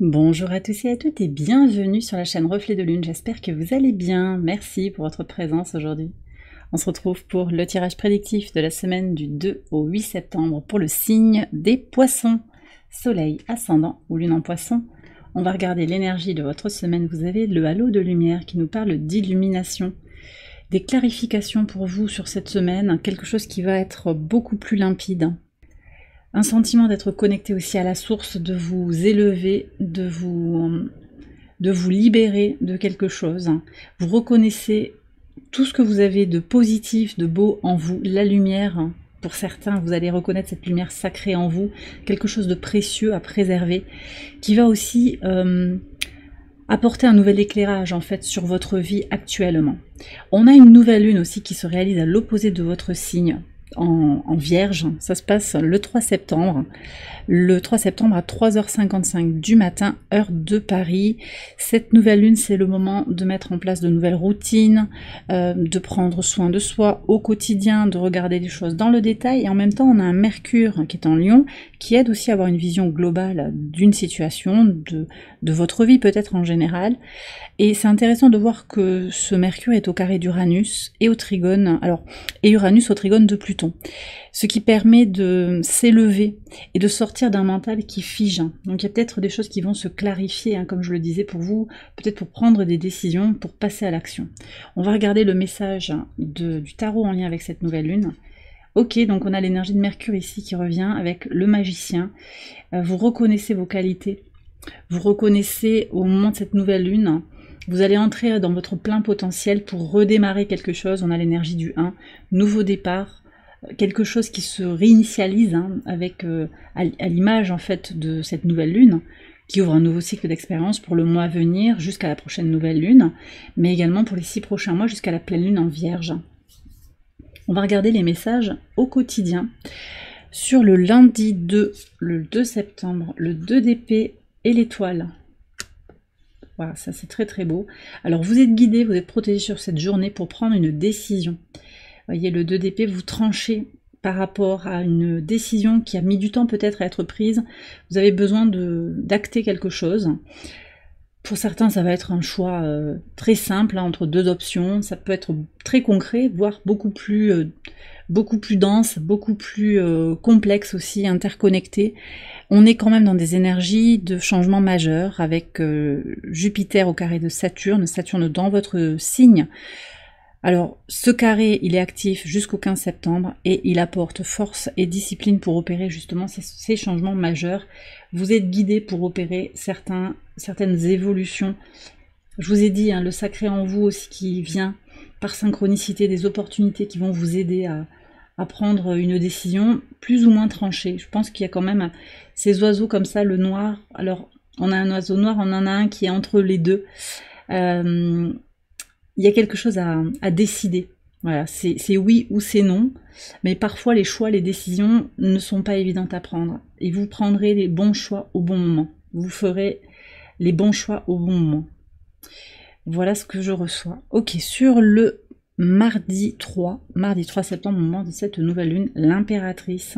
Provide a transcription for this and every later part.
Bonjour à tous et à toutes et bienvenue sur la chaîne Reflet de Lune, j'espère que vous allez bien, merci pour votre présence aujourd'hui. On se retrouve pour le tirage prédictif de la semaine du 2 au 8 septembre pour le signe des poissons, soleil, ascendant ou lune en poisson. On va regarder l'énergie de votre semaine, vous avez le halo de lumière qui nous parle d'illumination, des clarifications pour vous sur cette semaine, quelque chose qui va être beaucoup plus limpide. Un sentiment d'être connecté aussi à la source, de vous élever, de vous libérer de quelque chose. Vous reconnaissez tout ce que vous avez de positif, de beau en vous, la lumière. Pour certains, vous allez reconnaître cette lumière sacrée en vous, quelque chose de précieux à préserver, qui va aussi apporter un nouvel éclairage en fait sur votre vie actuellement. On a une nouvelle lune aussi qui se réalise à l'opposé de votre signe. En Vierge, ça se passe le 3 septembre. Le 3 septembre à 3h55 du matin, heure de Paris. Cette nouvelle lune, c'est le moment de mettre en place de nouvelles routines, de prendre soin de soi au quotidien, de regarder les choses dans le détail. Et en même temps, on a un Mercure qui est en Lion, qui aide aussi à avoir une vision globale d'une situation, de votre vie peut-être en général. Et c'est intéressant de voir que ce Mercure est au carré d'Uranus et au trigone, et Uranus au trigone de Pluton. Ce qui permet de s'élever et de sortir d'un mental qui fige. Donc il y a peut-être des choses qui vont se clarifier, comme je le disais pour vous, peut-être pour prendre des décisions, pour passer à l'action. On va regarder le message du tarot en lien avec cette nouvelle lune. Ok, donc on a l'énergie de Mercure ici qui revient avec le magicien. Vous reconnaissez vos qualités, vous reconnaissez au moment de cette nouvelle lune, vous allez entrer dans votre plein potentiel pour redémarrer quelque chose. On a l'énergie du 1, nouveau départ, quelque chose qui se réinitialise avec à l'image en fait de cette nouvelle lune qui ouvre un nouveau cycle d'expérience pour le mois à venir jusqu'à la prochaine nouvelle lune, mais également pour les 6 prochains mois jusqu'à la pleine lune en Vierge. On va regarder les messages au quotidien sur le lundi 2, le 2 septembre, le 2 d'épée et l'étoile. Voilà, ça c'est très très beau. Alors vous êtes guidé, vous êtes protégé sur cette journée pour prendre une décision. Vous voyez, le 2 d'épée, vous tranchez par rapport à une décision qui a mis du temps peut-être à être prise. Vous avez besoin d'acter quelque chose. Pour certains, ça va être un choix très simple entre deux options. Ça peut être très concret, voire beaucoup plus dense, beaucoup plus complexe aussi, interconnecté. On est quand même dans des énergies de changement majeur avec Jupiter au carré de Saturne, Saturne dans votre signe. Alors, ce carré, il est actif jusqu'au 15 septembre et il apporte force et discipline pour opérer justement ces changements majeurs. Vous êtes guidé pour opérer certaines évolutions. Je vous ai dit, le sacré en vous aussi qui vient par synchronicité, des opportunités qui vont vous aider à prendre une décision plus ou moins tranchée. Je pense qu'il y a quand même ces oiseaux comme ça, le noir. Alors, on a un oiseau noir, on en a un qui est entre les deux. Il y a quelque chose à décider. Voilà, c'est oui ou c'est non, mais parfois les choix, les décisions ne sont pas évidentes à prendre. Et vous prendrez les bons choix au bon moment. Vous ferez les bons choix au bon moment. Voilà ce que je reçois. Ok, sur le mardi 3 septembre, au moment de cette nouvelle lune, l'impératrice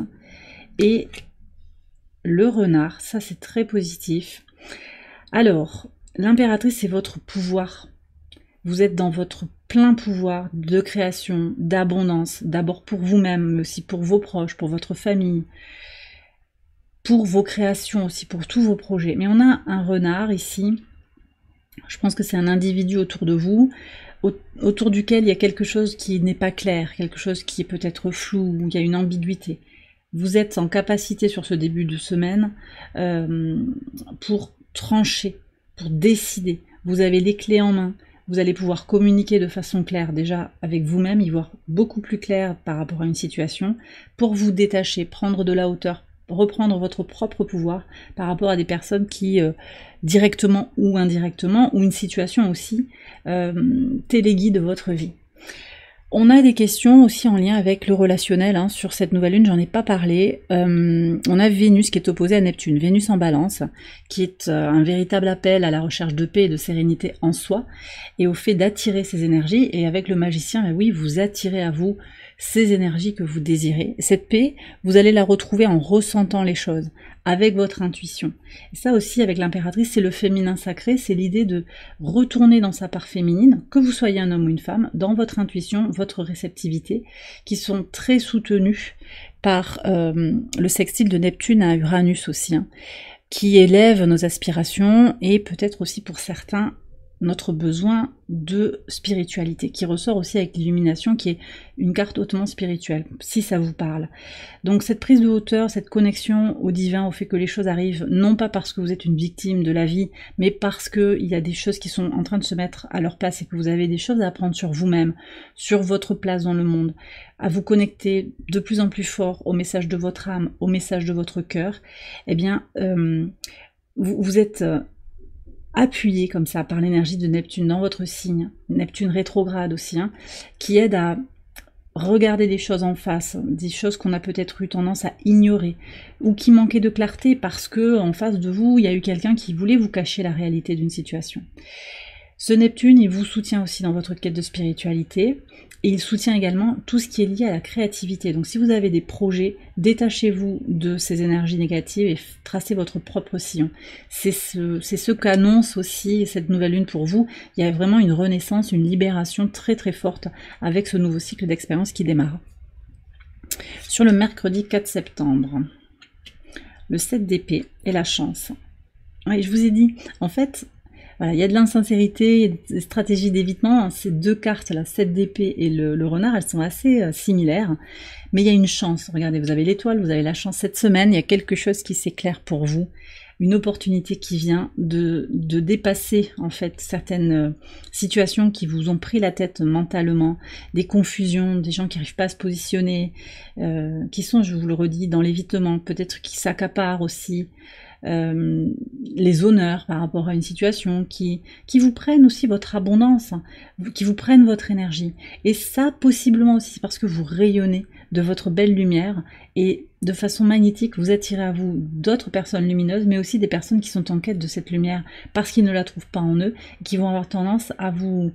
et le renard, ça c'est très positif. Alors, l'impératrice, c'est votre pouvoir. Vous êtes dans votre plein pouvoir de création, d'abondance, d'abord pour vous-même, mais aussi pour vos proches, pour votre famille, pour vos créations aussi, pour tous vos projets. Mais on a un renard ici, je pense que c'est un individu autour de vous, autour duquel il y a quelque chose qui n'est pas clair, quelque chose qui est peut-être flou, où il y a une ambiguïté. Vous êtes en capacité sur ce début de semaine pour trancher, pour décider. Vous avez les clés en main. Vous allez pouvoir communiquer de façon claire déjà avec vous-même, y voir beaucoup plus clair par rapport à une situation, pour vous détacher, prendre de la hauteur, reprendre votre propre pouvoir par rapport à des personnes qui, directement ou indirectement, ou une situation aussi, téléguident votre vie. On a des questions aussi en lien avec le relationnel, sur cette nouvelle lune, j'en ai pas parlé. On a Vénus qui est opposée à Neptune, Vénus en balance, qui est un véritable appel à la recherche de paix et de sérénité en soi, et au fait d'attirer ces énergies, et avec le magicien, oui, vous attirez à vous ces énergies que vous désirez. Cette paix, vous allez la retrouver en ressentant les choses, avec votre intuition. Et ça aussi, avec l'impératrice, c'est le féminin sacré, c'est l'idée de retourner dans sa part féminine, que vous soyez un homme ou une femme, dans votre intuition, votre réceptivité, qui sont très soutenues par le sextile de Neptune à Uranus aussi, hein, qui élève nos aspirations et peut-être aussi pour certains notre besoin de spiritualité, qui ressort aussi avec l'illumination, qui est une carte hautement spirituelle, si ça vous parle. Donc cette prise de hauteur, cette connexion au divin, au fait que les choses arrivent, non pas parce que vous êtes une victime de la vie, mais parce qu'il y a des choses qui sont en train de se mettre à leur place et que vous avez des choses à apprendre sur vous-même, sur votre place dans le monde, à vous connecter de plus en plus fort au message de votre âme, au message de votre cœur, eh bien, vous êtes appuyé comme ça par l'énergie de Neptune dans votre signe, Neptune rétrograde aussi, hein, qui aide à regarder des choses en face, des choses qu'on a peut-être eu tendance à ignorer, ou qui manquaient de clarté parce que en face de vous, il y a eu quelqu'un qui voulait vous cacher la réalité d'une situation. Ce Neptune, il vous soutient aussi dans votre quête de spiritualité, et il soutient également tout ce qui est lié à la créativité. Donc si vous avez des projets, détachez-vous de ces énergies négatives et tracez votre propre sillon. C'est ce qu'annonce aussi cette nouvelle lune pour vous. Il y a vraiment une renaissance, une libération très très forte avec ce nouveau cycle d'expérience qui démarre. Sur le mercredi 4 septembre, le 7 d'épée et la chance. Oui, je vous ai dit, en fait, voilà, il y a de l'insincérité, il y a des stratégies d'évitement. Ces deux cartes, la 7 d'épée et le renard, elles sont assez similaires. Mais il y a une chance. Regardez, vous avez l'étoile, vous avez la chance cette semaine. Il y a quelque chose qui s'éclaire pour vous. Une opportunité qui vient de dépasser en fait certaines situations qui vous ont pris la tête mentalement, des confusions, des gens qui n'arrivent pas à se positionner, qui sont, je vous le redis, dans l'évitement, peut-être qui s'accaparent aussi. Les honneurs par rapport à une situation, qui vous prennent aussi votre abondance, qui vous prennent votre énergie. Et ça, possiblement aussi parce que vous rayonnez de votre belle lumière et de façon magnétique, vous attirez à vous d'autres personnes lumineuses, mais aussi des personnes qui sont en quête de cette lumière parce qu'ils ne la trouvent pas en eux et qui vont avoir tendance à vous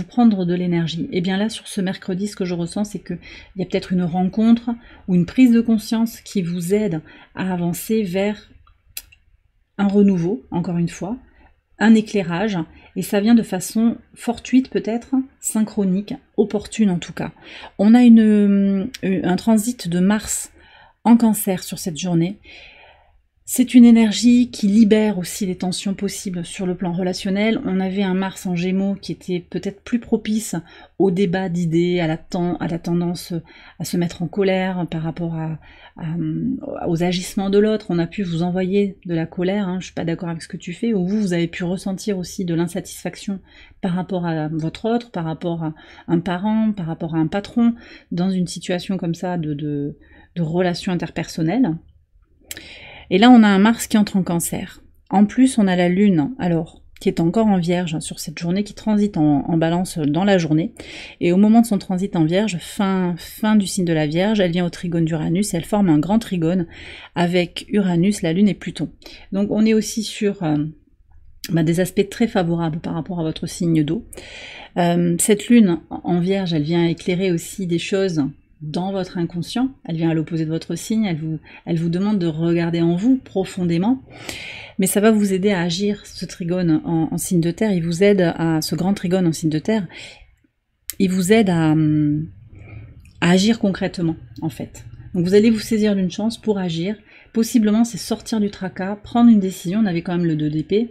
prendre de l'énergie. Et bien là, sur ce mercredi, ce que je ressens, c'est qu'il y a peut-être une rencontre ou une prise de conscience qui vous aide à avancer vers un renouveau, encore une fois, un éclairage, et ça vient de façon fortuite peut-être, synchronique, opportune en tout cas. On a un transit de Mars en Cancer sur cette journée. C'est une énergie qui libère aussi les tensions possibles sur le plan relationnel. On avait un Mars en Gémeaux qui était peut-être plus propice au débat d'idées, à la tendance à se mettre en colère par rapport aux agissements de l'autre. On a pu vous envoyer de la colère, hein, je suis pas d'accord avec ce que tu fais, ou vous avez pu ressentir aussi de l'insatisfaction par rapport à votre autre, par rapport à un parent, par rapport à un patron, dans une situation comme ça de relation interpersonnelle. Et là, on a un Mars qui entre en Cancer. En plus, on a la Lune, alors, qui est encore en Vierge sur cette journée, qui transite en Balance dans la journée. Et au moment de son transit en Vierge, fin du signe de la Vierge, elle vient au trigone d'Uranus et elle forme un grand trigone avec Uranus, la Lune et Pluton. Donc, on est aussi sur des aspects très favorables par rapport à votre signe d'eau. Cette Lune en Vierge, elle vient éclairer aussi des choses dans votre inconscient, elle vient à l'opposé de votre signe, elle vous demande de regarder en vous profondément, mais ça va vous aider à agir, ce trigone en signe de terre, il vous aide à, ce grand trigone en signe de terre, il vous aide à agir concrètement, en fait. Donc vous allez vous saisir d'une chance pour agir, possiblement c'est sortir du tracas, prendre une décision, on avait quand même le 2 d'épée.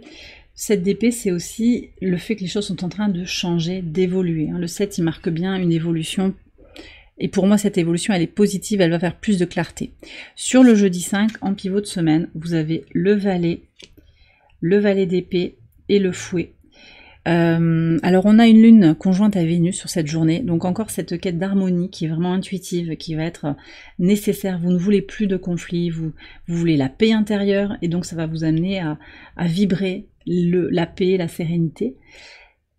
7 d'épée, c'est aussi le fait que les choses sont en train de changer, d'évoluer. Le 7, il marque bien une évolution. Et pour moi, cette évolution, elle est positive, elle va faire plus de clarté. Sur le jeudi 5, en pivot de semaine, vous avez le valet d'épée et le fouet. Alors, on a une lune conjointe à Vénus sur cette journée, donc encore cette quête d'harmonie qui est vraiment intuitive, qui va être nécessaire. Vous ne voulez plus de conflits, vous voulez la paix intérieure, et donc ça va vous amener à vibrer la paix, la sérénité.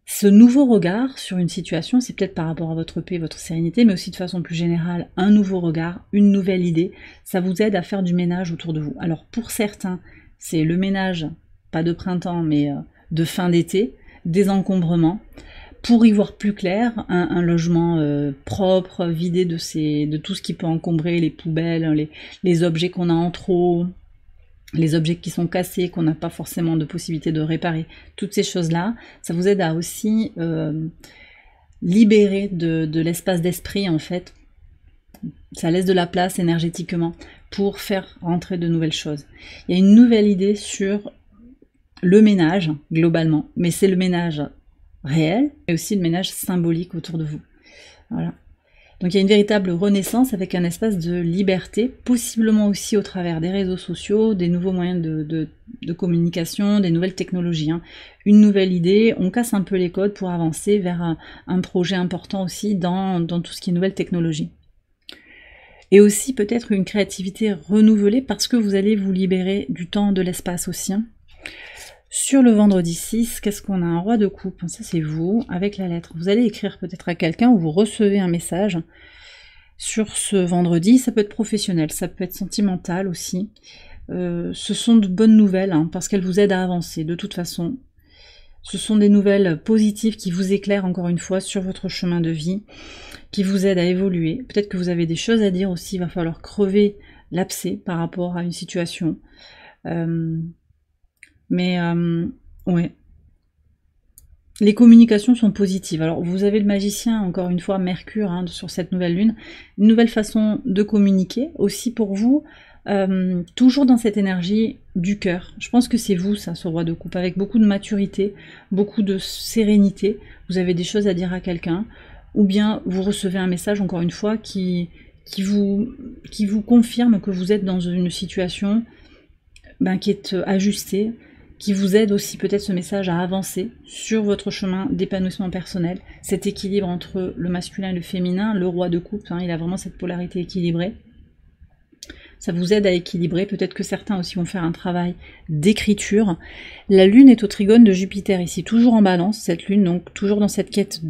Ce nouveau regard sur une situation, c'est peut-être par rapport à votre paix, votre sérénité, mais aussi de façon plus générale, un nouveau regard, une nouvelle idée, ça vous aide à faire du ménage autour de vous. Alors pour certains, c'est le ménage, pas de printemps, mais de fin d'été, désencombrement. pour y voir plus clair, un logement propre, vidé de tout ce qui peut encombrer, les poubelles, les objets qu'on a en trop, les objets qui sont cassés, qu'on n'a pas forcément de possibilité de réparer, toutes ces choses-là, ça vous aide à aussi libérer de l'espace d'esprit, en fait. Ça laisse de la place énergétiquement pour faire rentrer de nouvelles choses. Il y a une nouvelle idée sur le ménage, globalement, mais c'est le ménage réel, mais aussi le ménage symbolique autour de vous. Voilà. Donc il y a une véritable renaissance avec un espace de liberté, possiblement aussi au travers des réseaux sociaux, des nouveaux moyens de communication, des nouvelles technologies. Hein. Une nouvelle idée, on casse un peu les codes pour avancer vers un projet important aussi dans tout ce qui est nouvelle technologie. Et aussi peut-être une créativité renouvelée parce que vous allez vous libérer du temps, de l'espace aussi. Hein. Sur le vendredi 6, qu'est-ce qu'on a? Un roi de coupe, ça c'est vous, avec la lettre. Vous allez écrire peut-être à quelqu'un ou vous recevez un message sur ce vendredi. Ça peut être professionnel, ça peut être sentimental aussi. Ce sont de bonnes nouvelles, hein, parce qu'elles vous aident à avancer de toute façon. Ce sont des nouvelles positives qui vous éclairent encore une fois sur votre chemin de vie, qui vous aident à évoluer. Peut-être que vous avez des choses à dire aussi, il va falloir crever l'abcès par rapport à une situation. Ouais. Les communications sont positives. Alors vous avez le magicien, encore une fois, Mercure, hein, sur cette nouvelle lune. Une nouvelle façon de communiquer, aussi pour vous, toujours dans cette énergie du cœur. Je pense que c'est vous, ça, ce roi de coupe, avec beaucoup de maturité, beaucoup de sérénité. Vous avez des choses à dire à quelqu'un, ou bien vous recevez un message, encore une fois, qui vous confirme que vous êtes dans une situation qui est ajustée, qui vous aide aussi peut-être ce message à avancer sur votre chemin d'épanouissement personnel, cet équilibre entre le masculin et le féminin, le roi de coupe, hein, il a vraiment cette polarité équilibrée. Ça vous aide à équilibrer, peut-être que certains aussi vont faire un travail d'écriture. La lune est au trigone de Jupiter ici, toujours en balance cette lune, donc toujours dans cette quête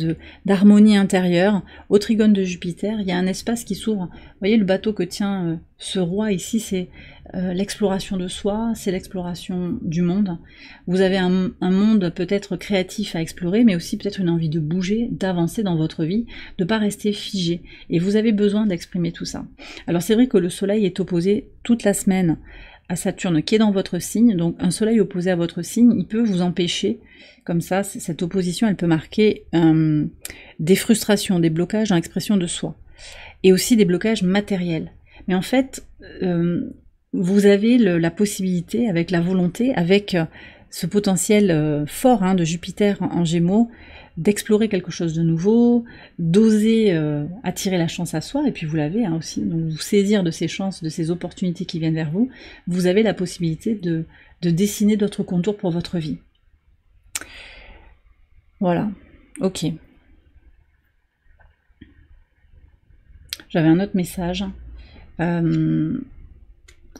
d'harmonie intérieure. Au trigone de Jupiter, il y a un espace qui s'ouvre. Vous voyez le bateau que tient ce roi ici, c'est l'exploration de soi, c'est l'exploration du monde. Vous avez un monde peut-être créatif à explorer, mais aussi peut-être une envie de bouger, d'avancer dans votre vie, de ne pas rester figé. Et vous avez besoin d'exprimer tout ça. Alors c'est vrai que le soleil est opposé toute la semaine à Saturne qui est dans votre signe, donc un soleil opposé à votre signe, il peut vous empêcher, comme ça, cette opposition, elle peut marquer des frustrations, des blocages dans l'expression de soi, et aussi des blocages matériels. Mais en fait, vous avez la possibilité, avec la volonté, avec ce potentiel fort hein, de Jupiter en Gémeaux, d'explorer quelque chose de nouveau, d'oser attirer la chance à soi, et puis vous l'avez hein, aussi, donc vous saisir de ces chances, de ces opportunités qui viennent vers vous, vous avez la possibilité de dessiner d'autres contours pour votre vie. Voilà, ok. J'avais un autre message.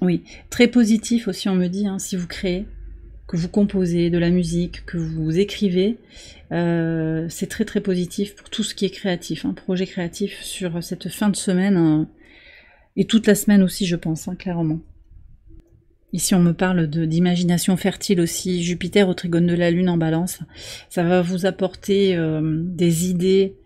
Oui, très positif aussi on me dit, hein, si vous créez, que vous composez de la musique, que vous écrivez, c'est très très positif pour tout ce qui est créatif, hein, projet créatif sur cette fin de semaine, hein, et toute la semaine aussi je pense, hein, clairement. Ici on me parle d'imagination fertile aussi, Jupiter au trigone de la Lune en Balance, ça va vous apporter des idées,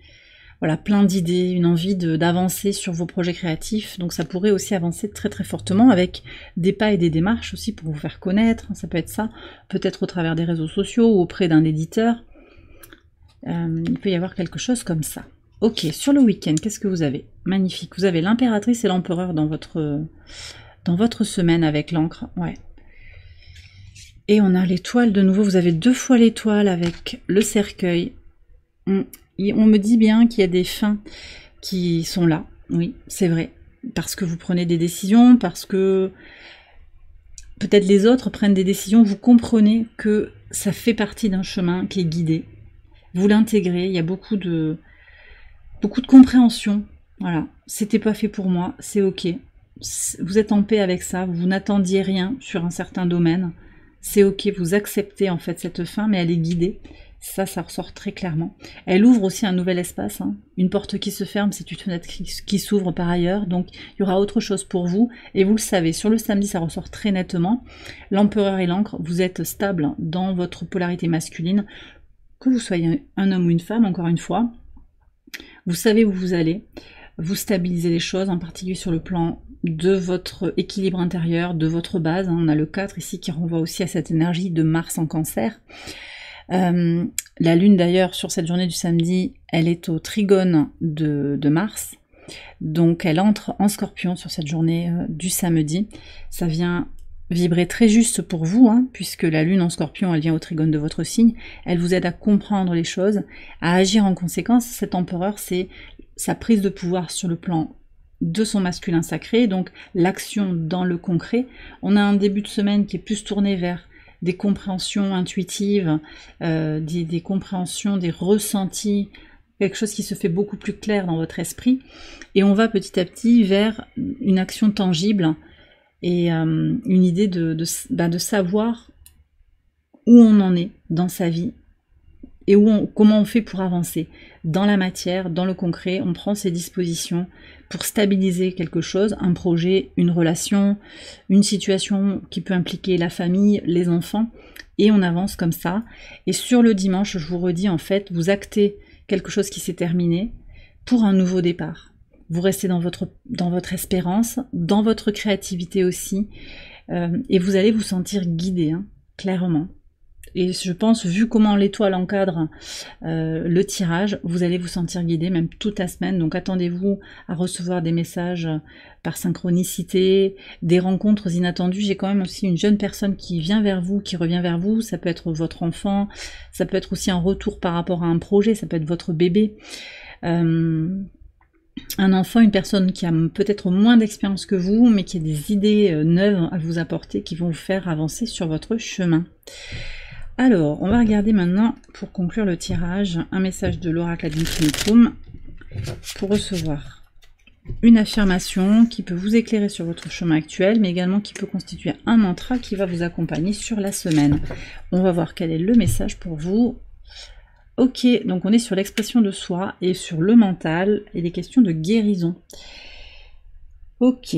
voilà, plein d'idées, une envie d'avancer sur vos projets créatifs, donc ça pourrait aussi avancer très très fortement avec des pas et des démarches aussi pour vous faire connaître, ça peut être ça, peut-être au travers des réseaux sociaux ou auprès d'un éditeur, il peut y avoir quelque chose comme ça. Ok, sur le week-end, qu'est-ce que vous avez? Magnifique, vous avez l'impératrice et l'empereur dans votre semaine avec l'encre, ouais. Et on a l'étoile de nouveau, vous avez 2 fois l'étoile avec le cercueil. On me dit bien qu'il y a des fins qui sont là, oui, c'est vrai, parce que vous prenez des décisions, parce que peut-être les autres prennent des décisions, vous comprenez que ça fait partie d'un chemin qui est guidé, vous l'intégrez, il y a beaucoup de compréhension, voilà, c'était pas fait pour moi, c'est ok, vous êtes en paix avec ça, vous n'attendiez rien sur un certain domaine, c'est ok, vous acceptez en fait cette fin, mais elle est guidée. Ça ressort très clairement. Elle ouvre aussi un nouvel espace. Hein. Une porte qui se ferme, c'est une fenêtre qui s'ouvre par ailleurs. Donc, il y aura autre chose pour vous. Et vous le savez, sur le samedi, ça ressort très nettement. L'empereur et l'encre, vous êtes stable dans votre polarité masculine. que vous soyez un homme ou une femme, encore une fois, vous savez où vous allez, vous stabilisez les choses, en particulier sur le plan de votre équilibre intérieur, de votre base. On a le 4 ici qui renvoie aussi à cette énergie de Mars en Cancer. La Lune d'ailleurs, sur cette journée du samedi, elle est au trigone de Mars. Donc elle entre en Scorpion sur cette journée du samedi. Ça vient vibrer très juste pour vous, hein, puisque la Lune en Scorpion, elle vient au trigone de votre signe. Elle vous aide à comprendre les choses, à agir en conséquence. Cet empereur, c'est sa prise de pouvoir sur le plan de son masculin sacré, donc l'action dans le concret. On a un début de semaine qui est plus tourné vers des compréhensions intuitives, des compréhensions, des ressentis, quelque chose qui se fait beaucoup plus clair dans votre esprit, et on va petit à petit vers une action tangible et une idée de savoir où on en est dans sa vie et comment on fait pour avancer dans la matière, dans le concret. On prend ses dispositions pour stabiliser quelque chose, un projet, une relation, une situation qui peut impliquer la famille, les enfants, et on avance comme ça. Et sur le dimanche, je vous redis, en fait, vous actez quelque chose qui s'est terminé pour un nouveau départ. Vous restez dans votre espérance, dans votre créativité aussi, et vous allez vous sentir guidé, hein, clairement. Et je pense, vu comment l'étoile encadre le tirage, vous allez vous sentir guidé même toute la semaine. Donc attendez-vous à recevoir des messages par synchronicité, des rencontres inattendues. J'ai quand même aussi une jeune personne qui vient vers vous, qui revient vers vous. Ça peut être votre enfant, ça peut être aussi un retour par rapport à un projet, ça peut être votre bébé. Un enfant, une personne qui a peut-être moins d'expérience que vous, mais qui a des idées neuves à vous apporter, qui vont vous faire avancer sur votre chemin. Alors, on va regarder maintenant, pour conclure le tirage, un message de l'oracle ad infinitum pour recevoir une affirmation qui peut vous éclairer sur votre chemin actuel, mais également qui peut constituer un mantra qui va vous accompagner sur la semaine. On va voir quel est le message pour vous. Ok, donc on est sur l'expression de soi et sur le mental et des questions de guérison. Ok.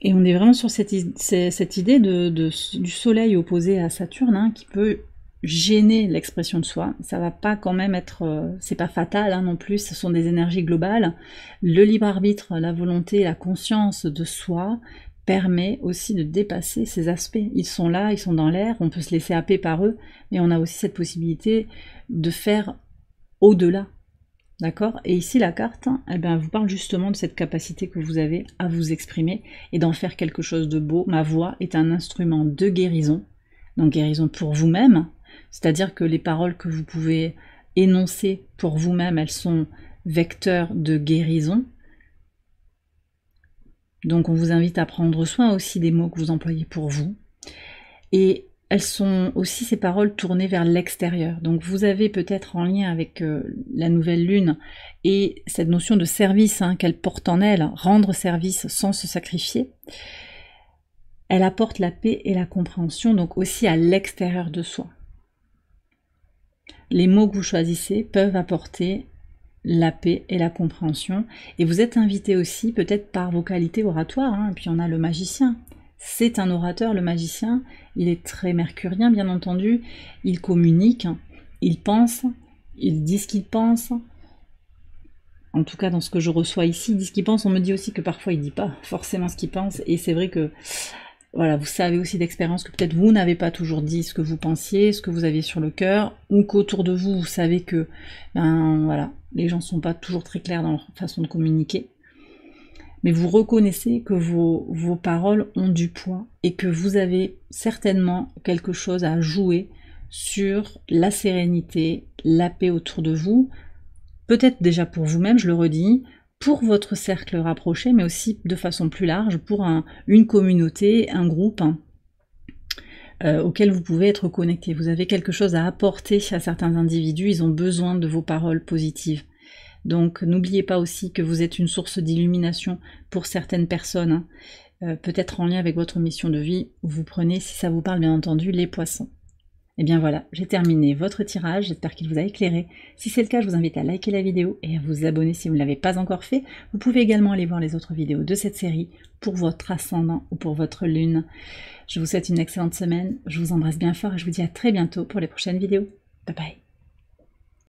Et on est vraiment sur cette idée du soleil opposé à Saturne, hein, qui peut gêner l'expression de soi. Ça va pas quand même être... c'est pas fatal, hein, non plus, ce sont des énergies globales. Le libre arbitre, la volonté, la conscience de soi permet aussi de dépasser ces aspects. Ils sont là, ils sont dans l'air, on peut se laisser happer par eux, mais on a aussi cette possibilité de faire au-delà. D'accord? Et ici, la carte, eh bien, elle vous parle justement de cette capacité que vous avez à vous exprimer et d'en faire quelque chose de beau. Ma voix est un instrument de guérison, donc guérison pour vous-même, c'est-à-dire que les paroles que vous pouvez énoncer pour vous-même, elles sont vecteurs de guérison. Donc on vous invite à prendre soin aussi des mots que vous employez pour vous. Et elles sont aussi, ces paroles, tournées vers l'extérieur. Donc vous avez peut-être en lien avec la nouvelle lune et cette notion de service, hein, qu'elle porte en elle, rendre service sans se sacrifier. Elle apporte la paix et la compréhension, donc aussi à l'extérieur de soi. Les mots que vous choisissez peuvent apporter la paix et la compréhension. Et vous êtes invité aussi, peut-être par vos qualités oratoires, hein, et puis on a le magicien. C'est un orateur, le magicien, il est très mercurien bien entendu, il communique, il pense, il dit ce qu'il pense. En tout cas dans ce que je reçois ici, il dit ce qu'il pense. On me dit aussi que parfois il dit pas forcément ce qu'il pense, et c'est vrai que voilà, vous savez aussi d'expérience que peut-être vous n'avez pas toujours dit ce que vous pensiez, ce que vous aviez sur le cœur, ou qu'autour de vous, vous savez que voilà, les gens ne sont pas toujours très clairs dans leur façon de communiquer. Mais vous reconnaissez que vos paroles ont du poids et que vous avez certainement quelque chose à jouer sur la sérénité, la paix autour de vous, peut-être déjà pour vous-même, je le redis, pour votre cercle rapproché, mais aussi de façon plus large, pour une communauté, un groupe auquel vous pouvez être connecté. Vous avez quelque chose à apporter à certains individus, ils ont besoin de vos paroles positives. Donc n'oubliez pas aussi que vous êtes une source d'illumination pour certaines personnes, hein. Peut-être en lien avec votre mission de vie, vous prenez, si ça vous parle bien entendu, les poissons. Et bien voilà, j'ai terminé votre tirage, j'espère qu'il vous a éclairé. Si c'est le cas, je vous invite à liker la vidéo et à vous abonner si vous ne l'avez pas encore fait. Vous pouvez également aller voir les autres vidéos de cette série pour votre ascendant ou pour votre lune. Je vous souhaite une excellente semaine, je vous embrasse bien fort et je vous dis à très bientôt pour les prochaines vidéos. Bye bye.